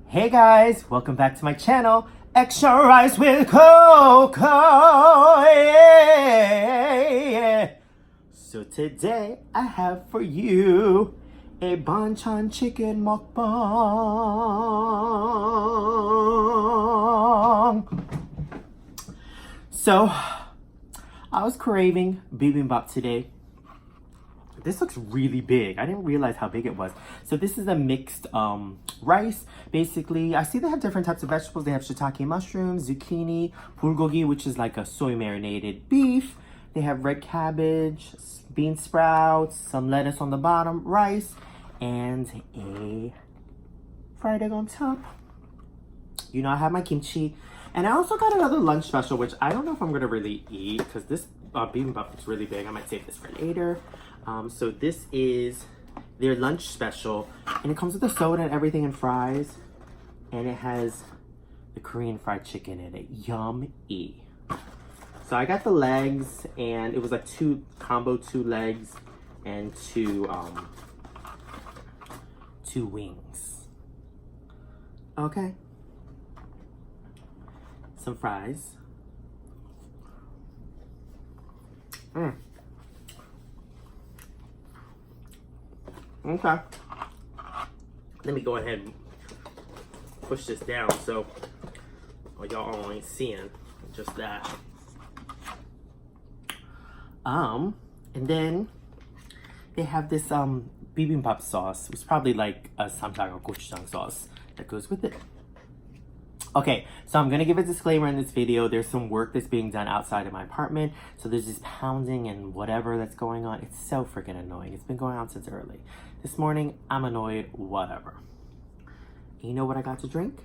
Hey guys, welcome back to my channel, Extra Rice with Coco. Yeah. So today I have for you a BonChon Chicken Mukbang. So I was craving Bibimbap today. This looks really big. I didn't realize how big it was. So this is a mixed rice. Basically, I see they have different types of vegetables. They have shiitake mushrooms, zucchini, bulgogi, which is like a soy marinated beef. They have red cabbage, bean sprouts, some lettuce on the bottom, rice, and a fried egg on top. You know, I have my kimchi. And I also got another lunch special, which I don't know if I'm going to really eat because this bibimbap is really big. I might save this for later. So this is their lunch special, and it comes with a soda and everything and fries, and it has the Korean fried chicken in it. Yum-y. So I got the legs, and it was like two legs and two wings. Okay. Some fries. Okay. Let me go ahead and push this down so y'all ain't seeing just that. And then they have this bibimbap sauce. It's probably like a samjang gochujang sauce that goes with it. Okay, so I'm gonna give a disclaimer in this video. There's some work that's being done outside of my apartment. So there's this pounding and whatever that's going on. It's so freaking annoying. It's been going on since early. This morning, I'm annoyed, whatever. You know what I got to drink?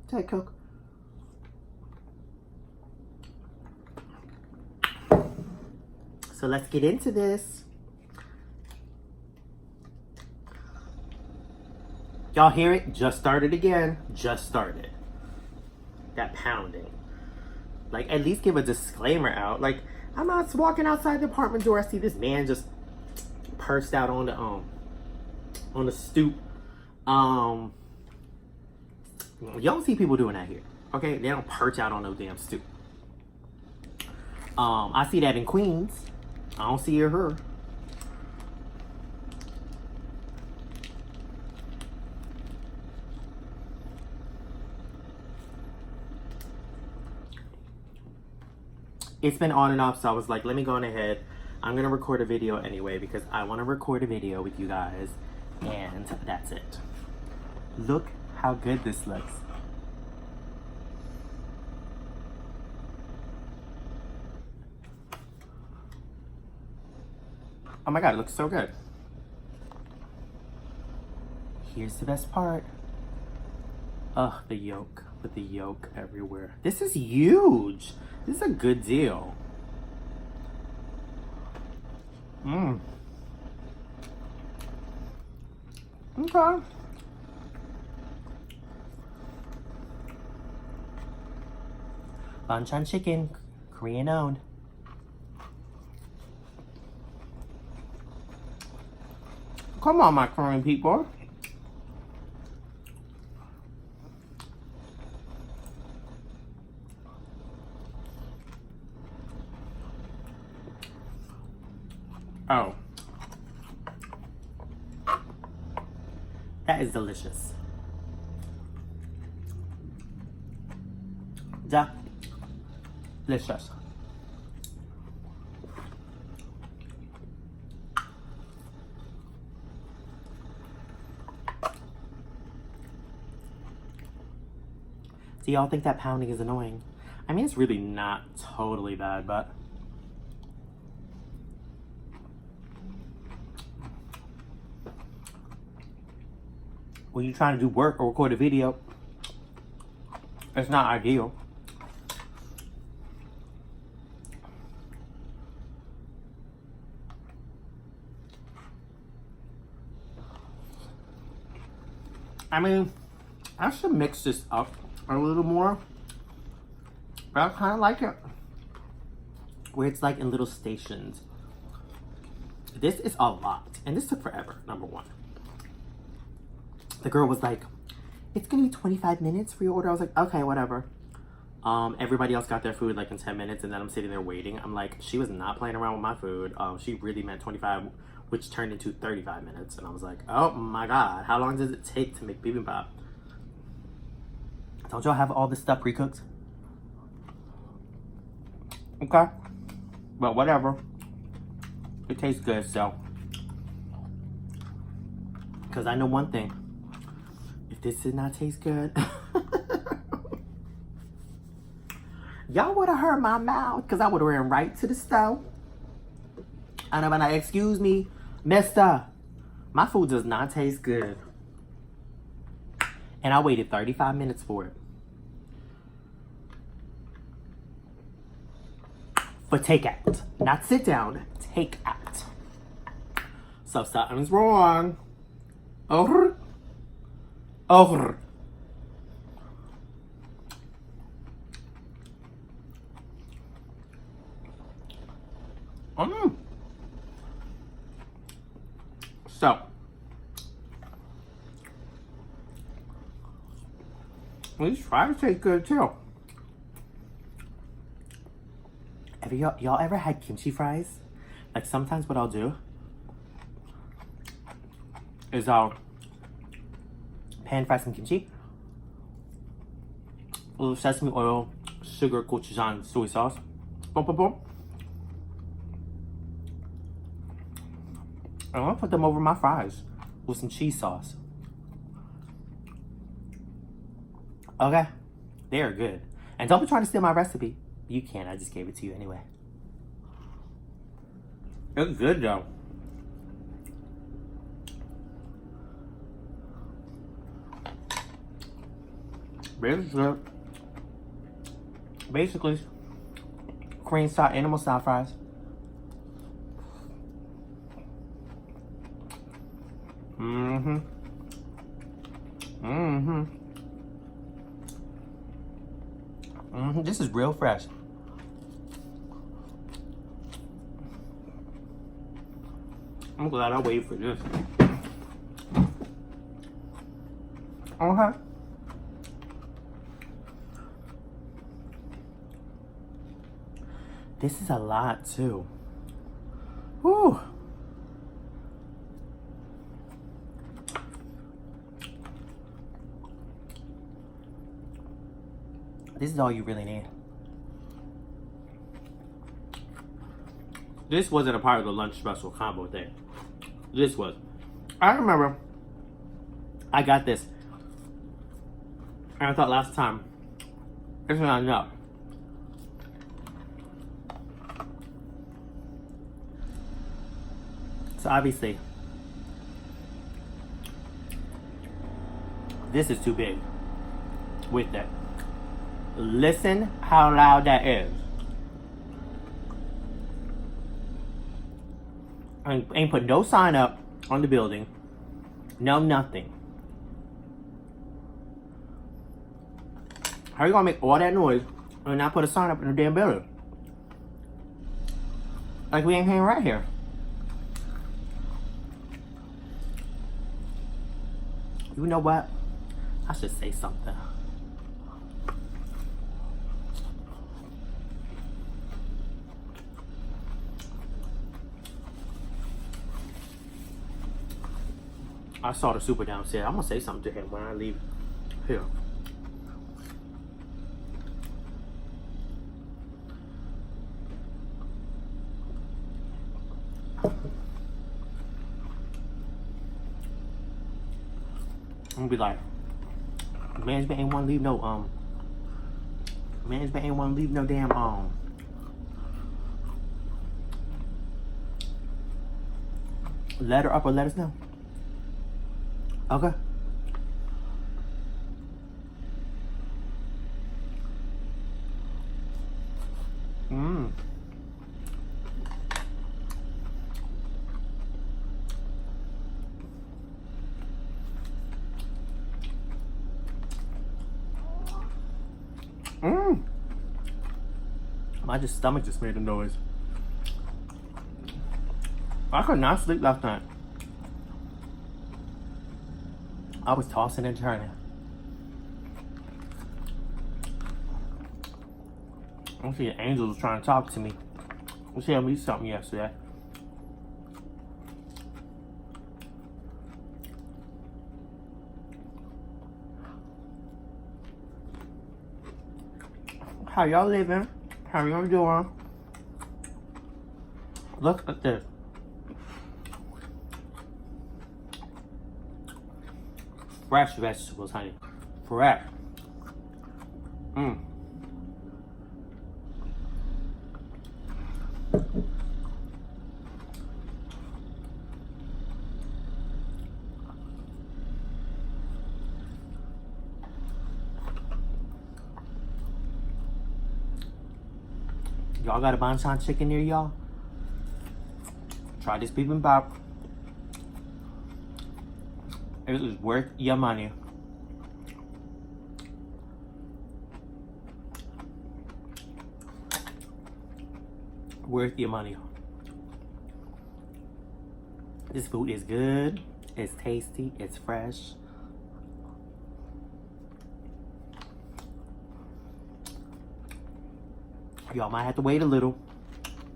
Diet Coke. So let's get into this. Y'all hear it? Just started again. Just started. That pounding. Like, at least give a disclaimer out. Like, I'm out walking outside the apartment door. I see this man just perched out on the stoop. You don't see people doing that here. Okay? They don't perch out on no damn stoop. I see that in Queens. I don't see her. It's been on and off, so I was like, let me go on ahead. I'm gonna record a video anyway because I want to record a video with you guys, and that's it. Look how good this looks. Oh my god, it looks so good. Here's the best part. Ugh, the yolk. With the yolk everywhere. This is huge. This is a good deal. Okay. BonChon Chicken, Korean owned. Come on, my Korean people. Oh. That is delicious. Delicious. Do y'all think that pounding is annoying? I mean, it's really not totally bad, but when you're trying to do work or record a video, it's not ideal. I mean, I should mix this up a little more, but I kind of like it where it's like in little stations. This is a lot, and this took forever, number one. The girl was like, it's gonna be 25 minutes for your order. I was like, okay, whatever. Everybody else got their food like in 10 minutes, and then I'm sitting there waiting. I'm like, she was not playing around with my food. She really meant 25, which turned into 35 minutes. And I was like, oh my God, how long does it take to make bibimbap? Don't y'all have all this stuff pre-cooked? Okay, but whatever. It tastes good, so. Because I know one thing. If this did not taste good, y'all would have heard my mouth, because I would have ran right to the stove. And I'm like, excuse me, mister, my food does not taste good. And I waited 35 minutes for it. For takeout. Not sit down, take out. So something's wrong. Oh. Oh. So, these fries taste good too. Have y'all ever had kimchi fries? Like sometimes what I'll do is I'll pan fry some kimchi, a little sesame oil, sugar, gochujang, soy sauce, boom, boom, boom. I'm gonna put them over my fries with some cheese sauce. Okay, they are good. And don't be trying to steal my recipe. You can't, I just gave it to you anyway. It's good though. Basically, Korean style, animal style fries. This is real fresh. I'm glad I waited for this. Okay. This is a lot too. Whew. This is all you really need. This wasn't a part of the lunch special combo thing. This was. I remember I got this. And I thought last time, it's not enough. So obviously, this is too big with that. Listen how loud that is. I ain't put no sign up on the building. No, nothing. How you gonna make all that noise and not put a sign up in the damn building? Like we ain't paying right here. You know what? I should say something. I saw the super downstairs. I'm gonna say something to him when I leave here. I'm gonna be like, management ain't wanna leave no management ain't wanna leave no damn letter up or let us know. Okay. My stomach just made a noise. I could not sleep last night. I was tossing and turning. I see the angels trying to talk to me. She told me something yesterday. How y'all living? How y'all doing? Look at this. Fresh vegetables, honey. Fresh. Y'all got a BonChon chicken near y'all? Try this Bibimbap. It is worth your money. Worth your money. This food is good. It's tasty. It's fresh. Y'all might have to wait a little.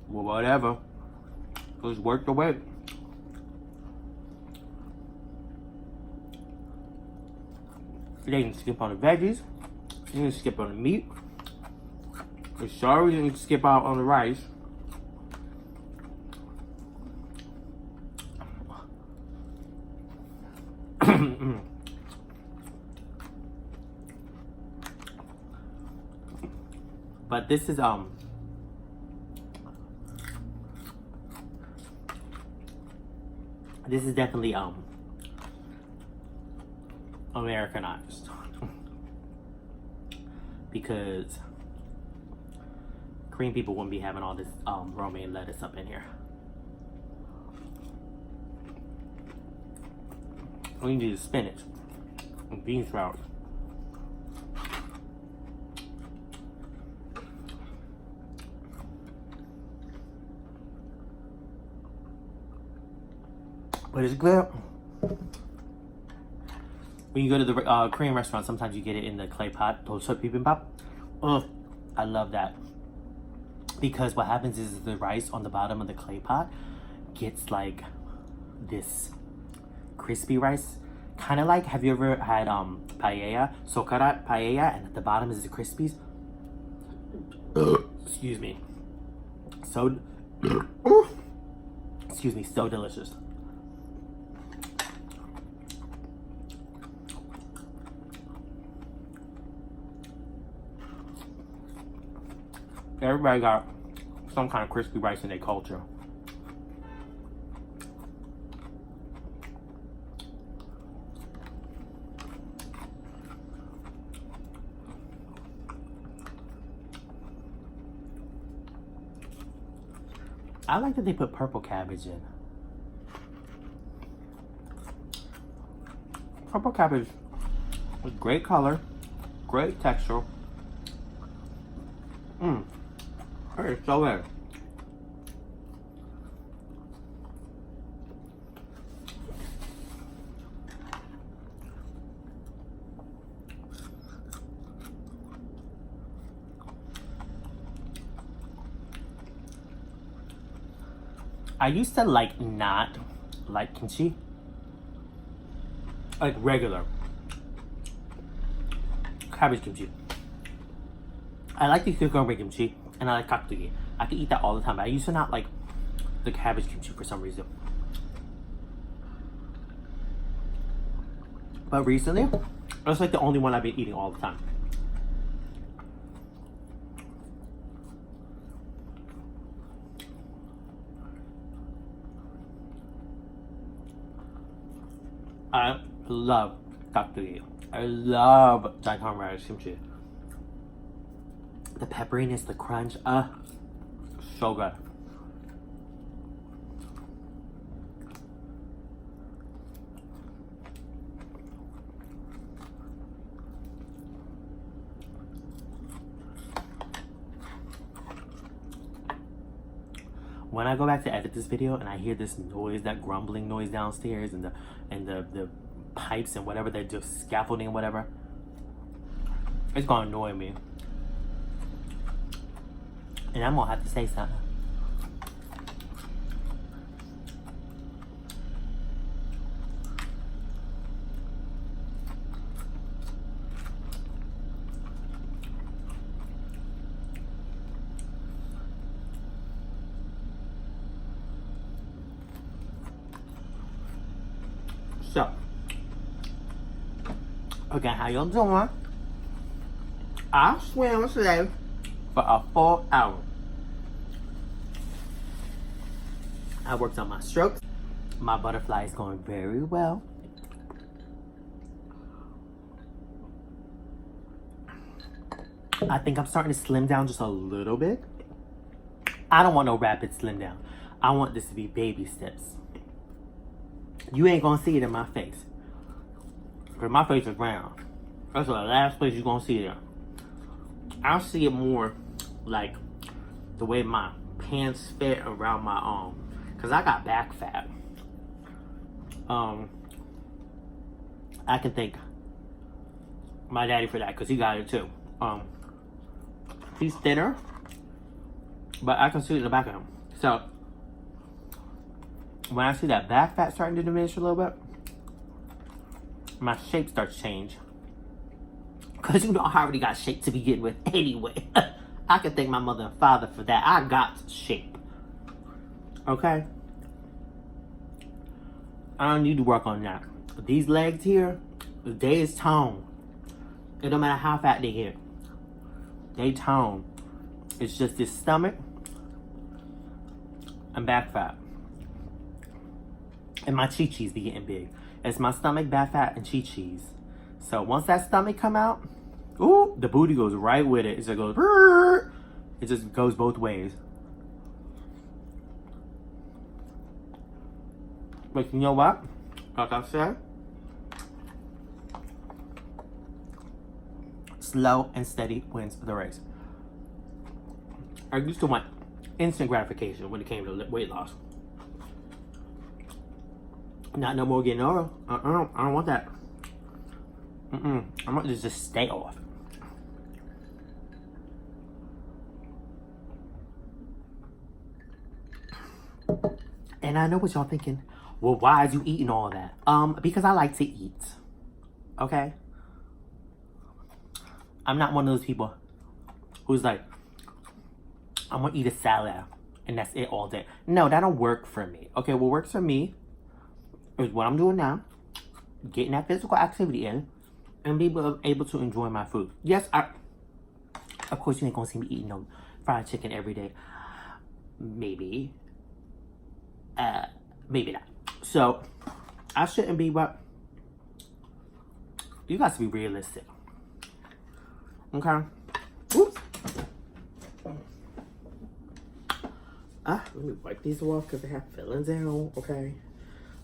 Well, whatever. It's worth the wait. They can skip on the veggies. You can skip on the meat. For sure, you can skip out on the rice. But this is definitely Americanized because Korean people wouldn't be having all this romaine lettuce up in here. We need spinach and bean sprouts. But it's good. When you go to the Korean restaurant, sometimes you get it in the clay pot, Bibimbap. Ugh, I love that. Because what happens is the rice on the bottom of the clay pot gets like this crispy rice. Kind of like, have you ever had paella, sokarat paella, and at the bottom is the crispies? Excuse me. So, excuse me, so delicious. Everybody got some kind of crispy rice in their culture. I like that they put purple cabbage in. Purple cabbage with great color, great texture. It's so good. I used to not like kimchi. Like regular cabbage kimchi. I like the cucumber kimchi and I like kakdugi. I could eat that all the time, but I used to not like the cabbage kimchi for some reason. But recently, it's like the only one I've been eating all the time. I love kakdugi. I love daikon rice kimchi. The pepperiness, the crunch, so good. When I go back to edit this video and I hear this noise, that grumbling noise downstairs, and the pipes and whatever, they're just scaffolding and whatever, it's gonna annoy me. And I'm gonna have to say something. So, again, how y'all doing? I swam today for a full hour. I worked on my strokes. My butterfly is going very well. I think I'm starting to slim down just a little bit. I don't want no rapid slim down. I want this to be baby steps. You ain't gonna see it in my face. Because my face is round. That's the last place you're gonna see it. I'll see it more like the way my pants fit around my arm. Because I got back fat. I can thank my daddy for that because he got it too. He's thinner, but I can see it in the back of him. So when I see that back fat starting to diminish a little bit, my shape starts to change. Because you know I already got shape to begin with anyway. I can thank my mother and father for that. I got shape. Okay? I don't need to work on that. But these legs here, they is toned. It don't matter how fat they get. They tone. It's just this stomach and back fat. And my chi-chis be getting big. It's my stomach, back fat, and chi-chis. So once that stomach come out, ooh, the booty goes right with it. It just goes, brrr. It just goes both ways. But you know what? Like I said, slow and steady wins the race. I used to want instant gratification when it came to weight loss. Not no more getting over. I don't want that. I want to just stay off. And I know what y'all thinking. Well, why is you eating all that? Because I like to eat. Okay? I'm not one of those people who's like, I'm gonna eat a salad and that's it all day. No, that don't work for me. Okay, what works for me is what I'm doing now. Getting that physical activity in and be able to enjoy my food. Yes, of course you ain't gonna see me eating no fried chicken every day. Maybe. Maybe not. So, I shouldn't be, but you got to be realistic. Okay? Oops. Let me wipe these off because they have fillings in them, okay?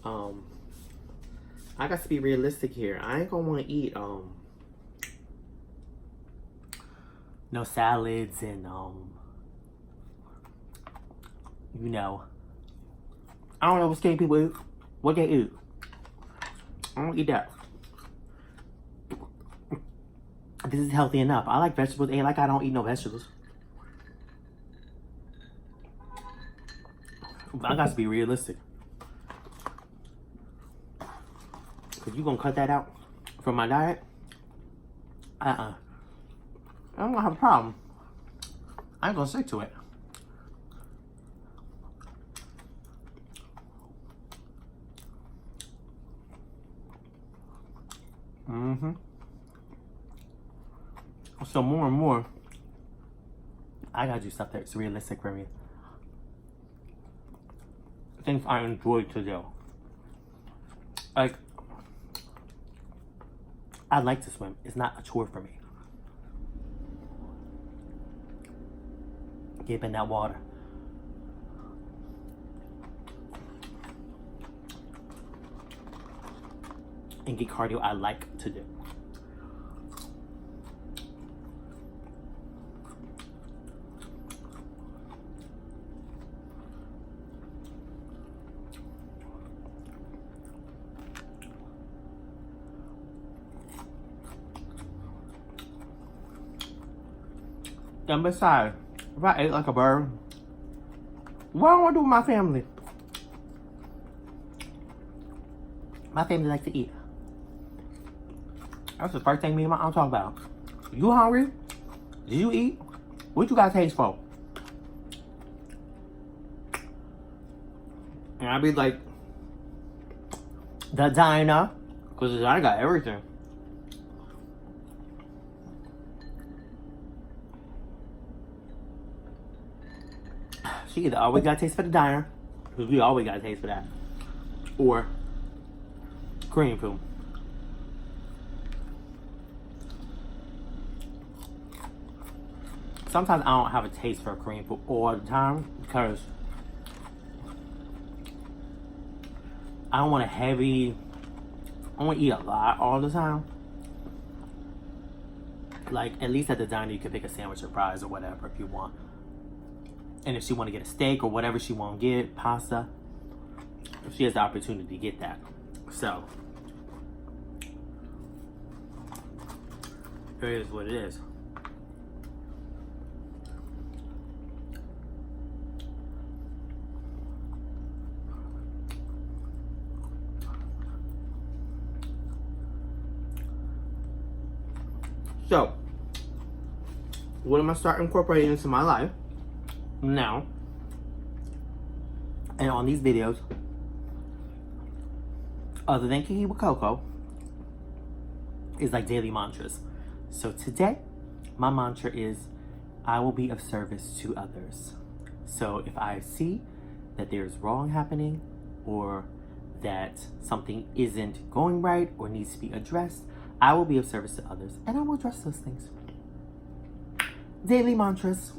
I got to be realistic here. I ain't gonna want to eat, no salads and, you know, I don't know what skinny people eat. What they eat. I don't eat that. This is healthy enough. I like vegetables. Ain't like I don't eat no vegetables. But I got to be realistic. If you gonna cut that out from my diet, I'm gonna have a problem. I ain't gonna stick to it. So more and more, I gotta do stuff that's realistic for me. Things I enjoy to do. Like, I like to swim. It's not a chore for me. Get in that water. And get cardio I like to do. And besides, If I ate like a bird, what do I want to do with my family? My family likes to eat. That's the first thing me and my aunt talk about. You hungry? Did you eat? What you got taste for? And I be like, the diner, because I got everything. She either always got taste for the diner, because we always got taste for that, or Korean food. Sometimes I don't have a taste for Korean food all the time because I don't want I want to eat a lot all the time. Like, at least at the diner, you can pick a sandwich or fries or whatever if you want. And if she want to get a steak or whatever she want to get, pasta, she has the opportunity to get that. So, it is what it is. So, what am I starting incorporating into my life now and on these videos, other than Kiki with Coco, is like daily mantras. So today, my mantra is, I will be of service to others. So if I see that there's wrong happening or that something isn't going right or needs to be addressed, I will be of service to others, and I will address those things. Daily mantras.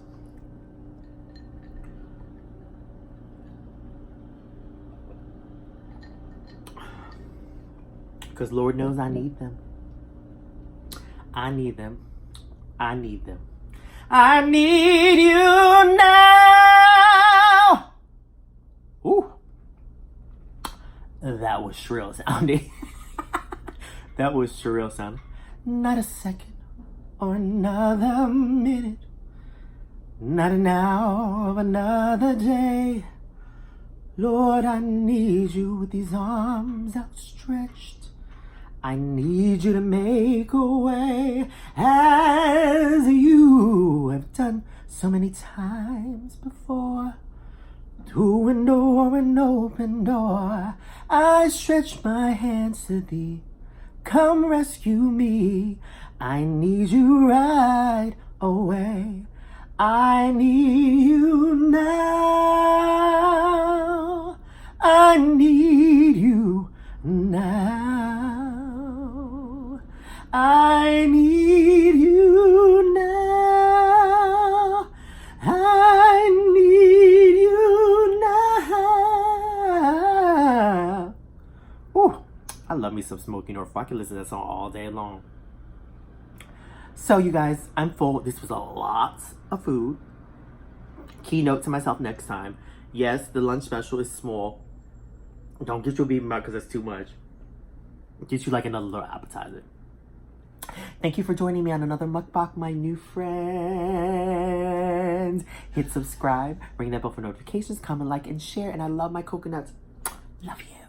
Because Lord knows I need them. I need them. I need them. I need you now. Ooh. That was shrill sounding. That was surreal sound. Not a second or another minute, not an hour of another day. Lord, I need you with these arms outstretched. I need you to make a way as you have done so many times before. To an door, an open door, I stretch my hands to thee. Come rescue me. I need you right away. I need you now. I need you now. I need you now. I need you now. Ooh. I love me some Smokey Norfolk. I can listen to that song all day long. So you guys, I'm full. This was a lot of food. Keynote to myself next time. Yes, the lunch special is small. Don't get your bibimbap because that's too much. Get you like another little appetizer. Thank you for joining me on another mukbang, my new friends. Hit subscribe, ring that bell for notifications, comment, like, and share. And I love my coconuts. Love you.